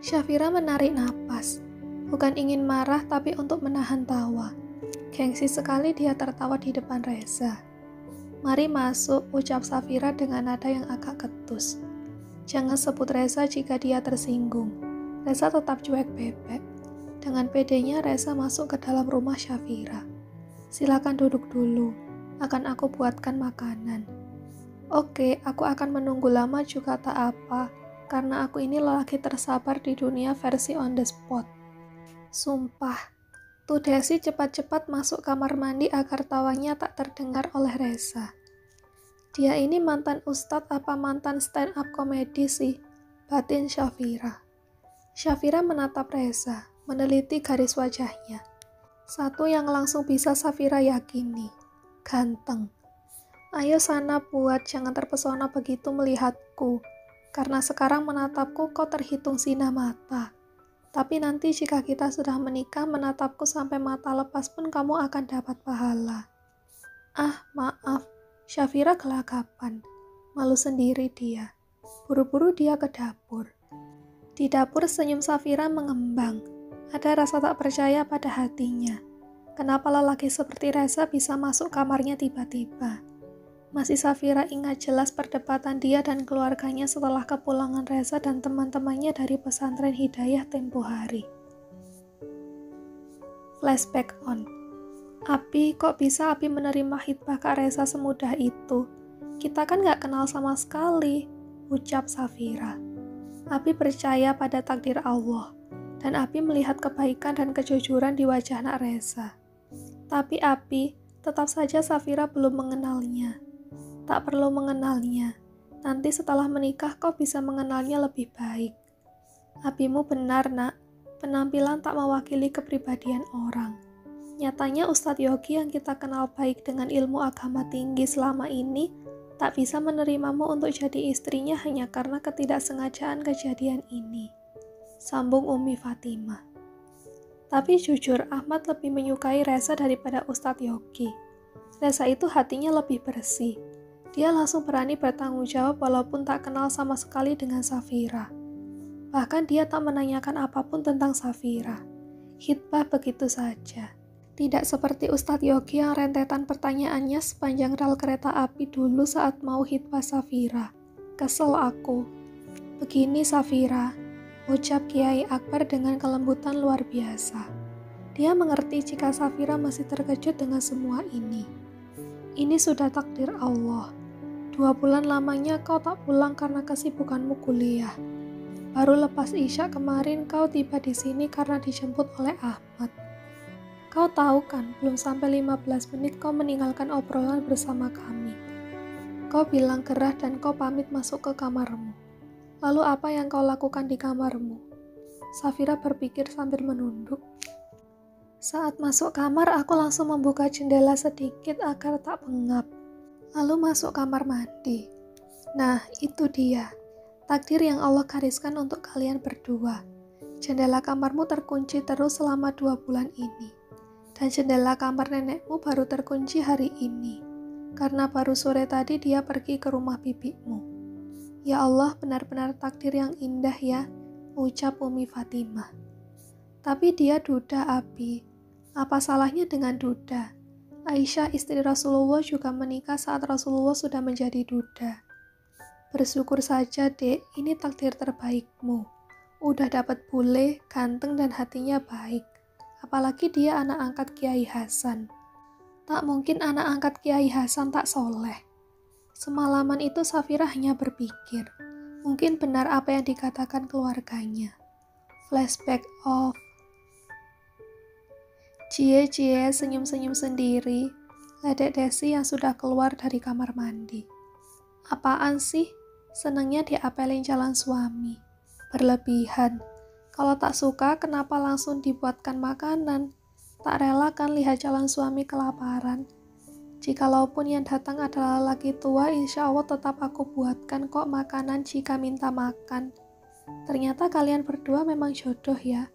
Syafira menarik napas. Bukan ingin marah, tapi untuk menahan tawa. Gengsi sekali dia tertawa di depan Reza. "Mari masuk," ucap Syafira dengan nada yang agak ketus. Jangan sebut Reza jika dia tersinggung. Reza tetap cuek bebek. Dengan pedenya Reza masuk ke dalam rumah Syafira. "Silakan duduk dulu, akan aku buatkan makanan." "Oke, aku akan menunggu lama juga tak apa, karena aku ini lelaki tersabar di dunia versi on the spot." Sumpah. Tuh Desi cepat-cepat masuk kamar mandi agar tawanya tak terdengar oleh Reza. "Dia ini mantan ustadz apa mantan stand up komedi sih?" batin Syafira. Syafira menatap Reza, meneliti garis wajahnya. Satu yang langsung bisa Syafira yakini, ganteng. "Ayo sana buat, jangan terpesona begitu melihatku. Karena sekarang menatapku kau terhitung zina mata. Tapi nanti jika kita sudah menikah, menatapku sampai mata lepas pun kamu akan dapat pahala." "Ah, maaf." Syafira gelagapan. Malu sendiri dia. Buru-buru dia ke dapur. Di dapur senyum Syafira mengembang. Ada rasa tak percaya pada hatinya. Kenapa lelaki seperti Reza bisa masuk kamarnya tiba-tiba? Masih Syafira ingat jelas perdebatan dia dan keluarganya setelah kepulangan Reza dan teman-temannya dari pesantren Hidayah tempo hari. Flashback on. "Abi, kok bisa Abi menerima hitbah Kak Reza semudah itu? Kita kan gak kenal sama sekali," ucap Syafira. Abi percaya pada takdir Allah, dan Abi melihat kebaikan dan kejujuran di wajah Nak Reza. Tapi Abi, tetap saja Syafira belum mengenalnya. "Tak perlu mengenalnya. Nanti setelah menikah kau bisa mengenalnya lebih baik." "Abimu benar, Nak. Penampilan tak mewakili kepribadian orang. Nyatanya Ustadz Yogi yang kita kenal baik dengan ilmu agama tinggi selama ini tak bisa menerimamu untuk jadi istrinya hanya karena ketidaksengajaan kejadian ini," sambung Umi Fatimah. Tapi jujur, Ahmad lebih menyukai Reza daripada Ustadz Yogi. Reza itu hatinya lebih bersih. Dia langsung berani bertanggung jawab walaupun tak kenal sama sekali dengan Syafira. Bahkan dia tak menanyakan apapun tentang Syafira. Hitbah begitu saja. Tidak seperti Ustadz Yogi yang rentetan pertanyaannya sepanjang rel kereta api dulu saat mau hitbah Syafira. "Kesel aku." "Begini Syafira," ucap Kiai Akbar dengan kelembutan luar biasa. Dia mengerti jika Syafira masih terkejut dengan semua ini. "Ini sudah takdir Allah. 2 bulan lamanya kau tak pulang karena kesibukanmu kuliah. Baru lepas Isya kemarin kau tiba di sini karena dijemput oleh Ahmad. Kau tahu kan, belum sampai 15 menit kau meninggalkan obrolan bersama kami. Kau bilang gerah dan kau pamit masuk ke kamarmu. Lalu apa yang kau lakukan di kamarmu?" Syafira berpikir sambil menunduk. "Saat masuk kamar, aku langsung membuka jendela sedikit agar tak pengap. Lalu masuk kamar mandi. Nah, itu dia. Takdir yang Allah gariskan untuk kalian berdua. Jendela kamarmu terkunci terus selama 2 bulan ini. Dan jendela kamar nenekmu baru terkunci hari ini. Karena baru sore tadi dia pergi ke rumah bibimu. Ya Allah, benar-benar takdir yang indah ya," ucap Umi Fatimah. "Tapi dia duda, Abi. Apa salahnya dengan duda? Aisyah istri Rasulullah juga menikah saat Rasulullah sudah menjadi duda. Bersyukur saja, Dek, ini takdir terbaikmu. Udah dapat bule, ganteng dan hatinya baik. Apalagi dia anak angkat Kiai Hasan. Tak mungkin anak angkat Kiai Hasan tak soleh." Semalaman itu Syafira hanya berpikir, mungkin benar apa yang dikatakan keluarganya. Flashback off. Cie-cie senyum-senyum sendiri, ledek Desi yang sudah keluar dari kamar mandi. "Apaan sih? Senangnya diapelin calon suami. Berlebihan. Kalau tak suka, kenapa langsung dibuatkan makanan? Tak rela kan lihat calon suami kelaparan. Jikalaupun yang datang adalah laki tua, insya Allah tetap aku buatkan kok makanan jika minta makan. Ternyata kalian berdua memang jodoh ya.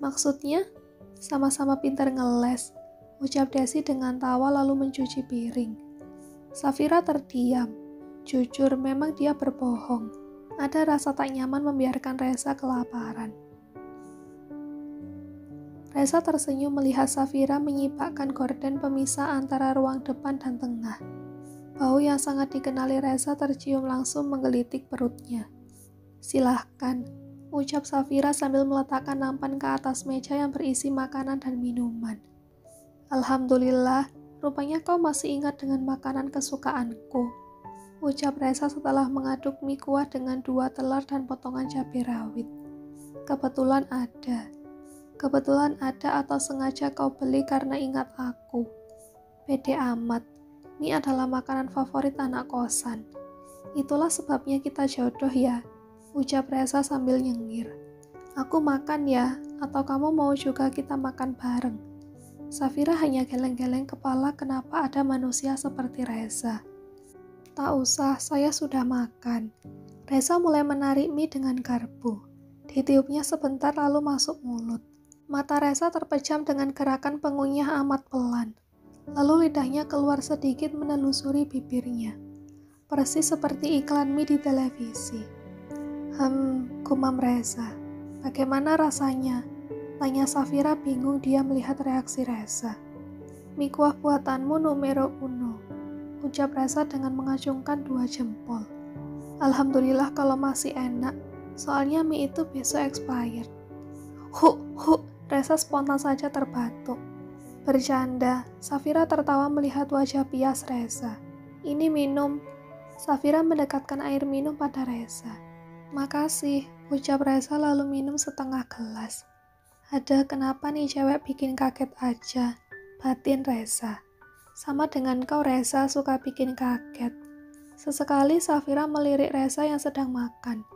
Maksudnya, sama-sama pintar ngeles," ucap Desi dengan tawa lalu mencuci piring. Syafira terdiam. Jujur, memang dia berbohong. Ada rasa tak nyaman membiarkan Reza kelaparan. Reza tersenyum melihat Safira menyibakkan gorden pemisah antara ruang depan dan tengah. Bau yang sangat dikenali Reza tercium langsung menggelitik perutnya. "Silahkan," ucap Safira sambil meletakkan nampan ke atas meja yang berisi makanan dan minuman. "Alhamdulillah, rupanya kau masih ingat dengan makanan kesukaanku," ucap Reza setelah mengaduk mie kuah dengan 2 telur dan potongan cabai rawit. Kebetulan ada atau sengaja kau beli karena ingat aku. Pede amat, mie adalah makanan favorit anak kosan. Itulah sebabnya kita jodoh ya, ucap Reza sambil nyengir. "Aku makan ya, atau kamu mau juga kita makan bareng?" Safira hanya geleng-geleng kepala kenapa ada manusia seperti Reza. "Tak usah, saya sudah makan." Reza mulai menarik mie dengan garpu. Ditiupnya sebentar lalu masuk mulut. Mata Reza terpejam dengan gerakan pengunyah amat pelan. Lalu lidahnya keluar sedikit menelusuri bibirnya. Persis seperti iklan mie di televisi. Gumam Reza. "Bagaimana rasanya?" tanya Safira bingung dia melihat reaksi Reza. "Mie kuah buatanmu numero uno," ucap Reza dengan mengacungkan 2 jempol. "Alhamdulillah kalau masih enak, soalnya mie itu besok expired." Huk, Reza spontan saja terbatuk. "Bercanda," Safira tertawa melihat wajah pias Reza. "Ini minum." Safira mendekatkan air minum pada Reza. "Makasih," ucap Reza lalu minum setengah gelas. "Ada kenapa nih cewek bikin kaget aja," batin Reza. "Sama dengan kau Reza, suka bikin kaget." Sesekali Safira melirik Reza yang sedang makan.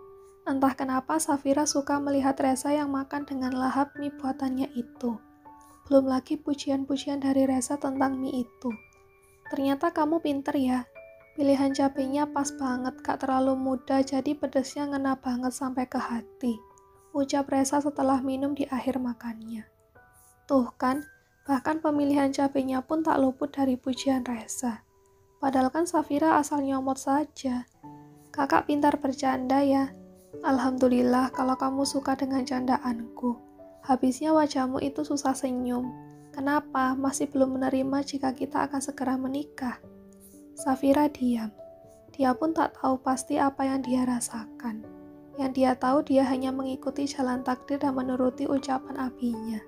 Entah kenapa Safira suka melihat Reza yang makan dengan lahap mie buatannya itu. Belum lagi pujian-pujian dari Reza tentang mie itu. "Ternyata kamu pinter ya. Pilihan cabenya pas banget, gak terlalu muda jadi pedesnya ngena banget sampai ke hati," ucap Reza setelah minum di akhir makannya. Tuh kan, bahkan pemilihan cabenya pun tak luput dari pujian Reza. Padahal kan Safira asal nyomot saja. "Kakak pintar bercanda ya." "Alhamdulillah kalau kamu suka dengan candaanku. Habisnya wajahmu itu susah senyum. Kenapa masih belum menerima jika kita akan segera menikah?" Safira diam. Dia pun tak tahu pasti apa yang dia rasakan. Yang dia tahu dia hanya mengikuti jalan takdir dan menuruti ucapan abinya.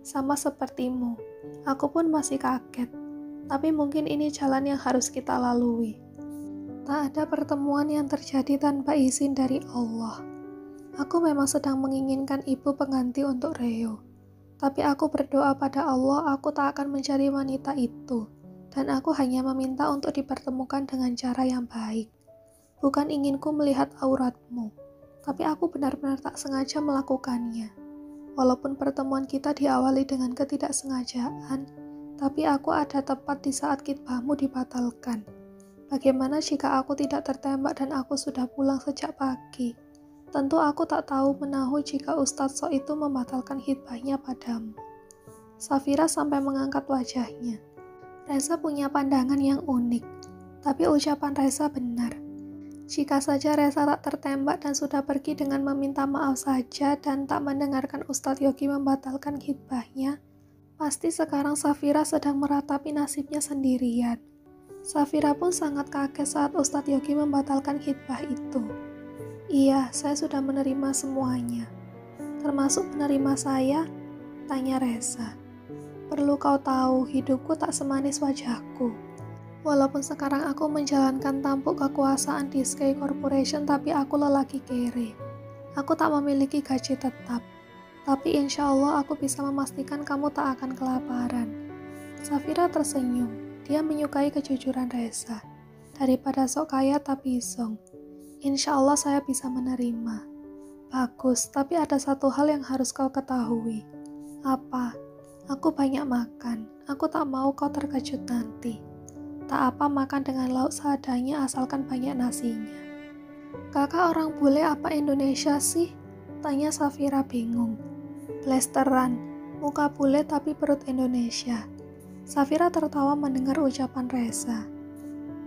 "Sama sepertimu, aku pun masih kaget. Tapi mungkin ini jalan yang harus kita lalui. Tak ada pertemuan yang terjadi tanpa izin dari Allah. Aku memang sedang menginginkan ibu pengganti untuk Reo. Tapi aku berdoa pada Allah aku tak akan mencari wanita itu. Dan aku hanya meminta untuk dipertemukan dengan cara yang baik. Bukan inginku melihat auratmu. Tapi aku benar-benar tak sengaja melakukannya. Walaupun pertemuan kita diawali dengan ketidaksengajaan, tapi aku ada tepat di saat khitbahmu dibatalkan. Bagaimana jika aku tidak tertembak dan aku sudah pulang sejak pagi? Tentu aku tak tahu menahu jika Ustadz So itu membatalkan khitbahnya padamu." Safira sampai mengangkat wajahnya. Reza punya pandangan yang unik, tapi ucapan Reza benar. Jika saja Reza tak tertembak dan sudah pergi dengan meminta maaf saja dan tak mendengarkan Ustadz Yogi membatalkan khitbahnya, pasti sekarang Safira sedang meratapi nasibnya sendirian. Safira pun sangat kaget saat Ustadz Yogi membatalkan khitbah itu. "Iya, saya sudah menerima semuanya." "Termasuk menerima saya?" tanya Reza. "Perlu kau tahu, hidupku tak semanis wajahku. Walaupun sekarang aku menjalankan tampuk kekuasaan di Sky Corporation, tapi aku lelaki kere. Aku tak memiliki gaji tetap. Tapi insya Allah aku bisa memastikan kamu tak akan kelaparan." Safira tersenyum. Dia menyukai kejujuran Reza. Daripada sok kaya tapi zong. "Insya Allah saya bisa menerima." "Bagus, tapi ada satu hal yang harus kau ketahui." "Apa?" "Aku banyak makan. Aku tak mau kau terkejut nanti." "Tak apa makan dengan lauk seadanya asalkan banyak nasinya." "Kakak orang bule apa Indonesia sih?" tanya Safira bingung. "Blasteran, muka bule tapi perut Indonesia." Safira tertawa mendengar ucapan Reza.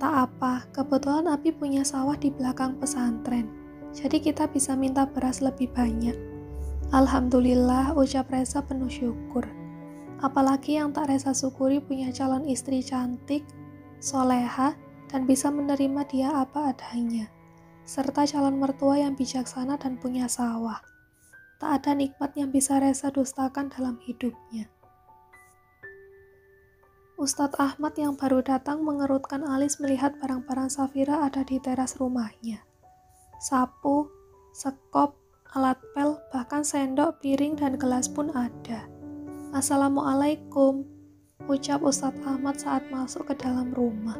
"Tak apa, kebetulan Abi punya sawah di belakang pesantren. Jadi kita bisa minta beras lebih banyak." Alhamdulillah, ucap Reza penuh syukur. Apalagi yang tak Reza syukuri punya calon istri cantik, soleha, dan bisa menerima dia apa adanya. Serta calon mertua yang bijaksana dan punya sawah. Tak ada nikmat yang bisa Reza dustakan dalam hidupnya. Ustadz Ahmad yang baru datang mengerutkan alis melihat barang-barang Safira ada di teras rumahnya. Sapu, sekop, alat pel, bahkan sendok, piring, dan gelas pun ada. Assalamualaikum, ucap Ustadz Ahmad saat masuk ke dalam rumah.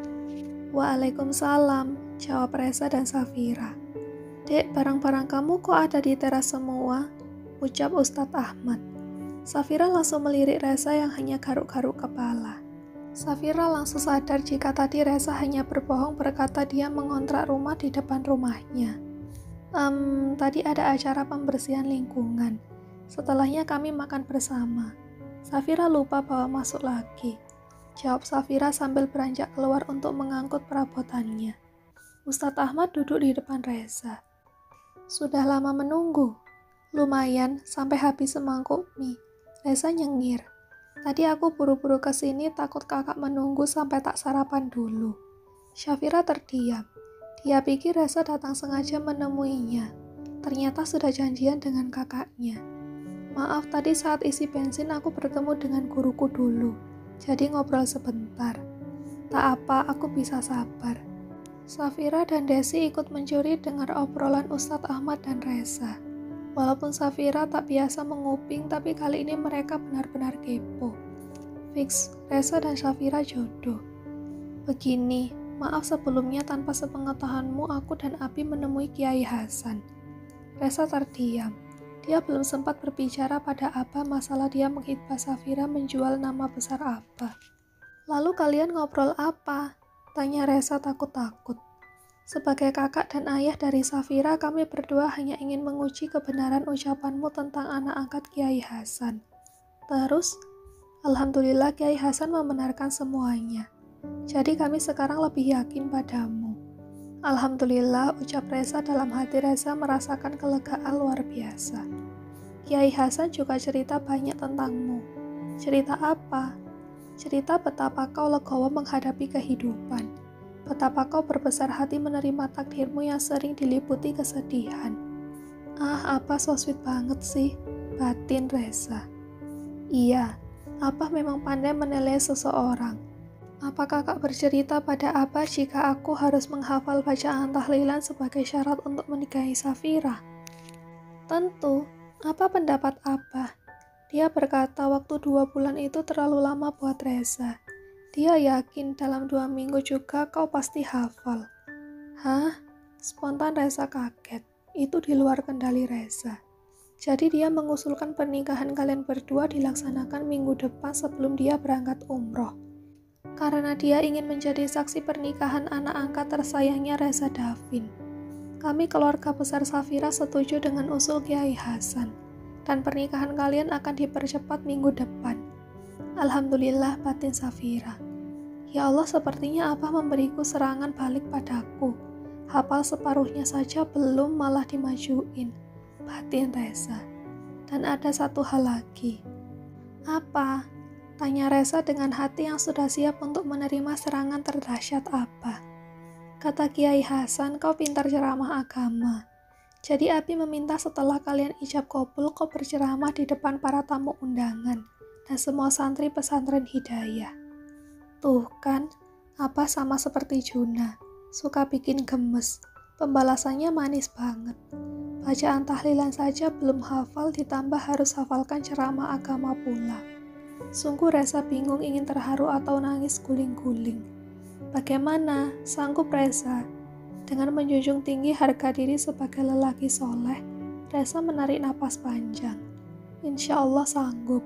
Waalaikumsalam, jawab Reza dan Safira. Dek, barang-barang kamu kok ada di teras semua? Ucap Ustadz Ahmad. Safira langsung melirik Reza yang hanya garuk-garuk kepala. Safira langsung sadar jika tadi Reza hanya berbohong berkata dia mengontrak rumah di depan rumahnya. Tadi ada acara pembersihan lingkungan. Setelahnya kami makan bersama. Safira lupa bawa masuk lagi. Jawab Safira sambil beranjak keluar untuk mengangkut perabotannya. Ustadz Ahmad duduk di depan Reza. Sudah lama menunggu. Lumayan, sampai habis semangkuk mie. Reza nyengir. Tadi aku buru-buru ke sini takut kakak menunggu sampai tak sarapan dulu. Safira terdiam. Dia pikir Reza datang sengaja menemuinya. Ternyata sudah janjian dengan kakaknya. Maaf, tadi saat isi bensin aku bertemu dengan guruku dulu. Jadi ngobrol sebentar. Tak apa, aku bisa sabar. Safira dan Desi ikut mencuri dengar obrolan Ustadz Ahmad dan Reza. Walaupun Safira tak biasa menguping, tapi kali ini mereka benar-benar kepo. Fix, Reza dan Safira jodoh. Begini, maaf sebelumnya tanpa sepengetahuanmu aku dan Abi menemui Kiai Hasan. Reza terdiam. Dia belum sempat berbicara pada Abah masalah dia menghitbah Safira menjual nama besar Abah. Lalu kalian ngobrol apa? Tanya Reza takut-takut. Sebagai kakak dan ayah dari Safira, kami berdua hanya ingin menguji kebenaran ucapanmu tentang anak angkat Kiai Hasan. Terus, Alhamdulillah Kiai Hasan membenarkan semuanya. Jadi kami sekarang lebih yakin padamu. Alhamdulillah, ucap Reza dalam hati. Reza merasakan kelegaan luar biasa. Kiai Hasan juga cerita banyak tentangmu. Cerita apa? Cerita betapa kau legowo menghadapi kehidupan. Betapa kau berbesar hati menerima takdirmu yang sering diliputi kesedihan. Apa so sweet banget sih, batin Reza. Iya, Abah memang pandai menilai seseorang. Apa kakak bercerita pada Abah jika aku harus menghafal bacaan tahlilan sebagai syarat untuk menikahi Safira? Tentu, apa pendapat Abah? Dia berkata waktu 2 bulan itu terlalu lama buat Reza. Dia yakin dalam 2 minggu juga kau pasti hafal. Hah? Spontan Reza kaget. Itu di luar kendali Reza. Jadi dia mengusulkan pernikahan kalian berdua dilaksanakan minggu depan sebelum dia berangkat umroh. Karena dia ingin menjadi saksi pernikahan anak angkat tersayangnya Reza Davin. Kami keluarga besar Safira setuju dengan usul Kiai Hasan. Dan pernikahan kalian akan dipercepat minggu depan. Alhamdulillah, batin Safira. Ya Allah, sepertinya Abah memberiku serangan balik padaku. Hafal separuhnya saja belum malah dimajuin. Batin Reza. Dan ada satu hal lagi. Apa? Tanya Reza dengan hati yang sudah siap untuk menerima serangan terdahsyat Abah. Kata Kiai Hasan, kau pintar ceramah agama. Jadi Abi meminta setelah kalian ijab qabul kau berceramah di depan para tamu undangan dan semua santri pesantren Hidayah. Tuh kan, Abah sama seperti Juna, suka bikin gemes. Pembalasannya manis banget. Bacaan tahlilan saja belum hafal ditambah harus hafalkan ceramah agama pula. Sungguh Reza bingung ingin terharu atau nangis guling-guling. Bagaimana? Sanggup Reza? Dengan menjunjung tinggi harga diri sebagai lelaki soleh, Reza menarik napas panjang. Insya Allah sanggup.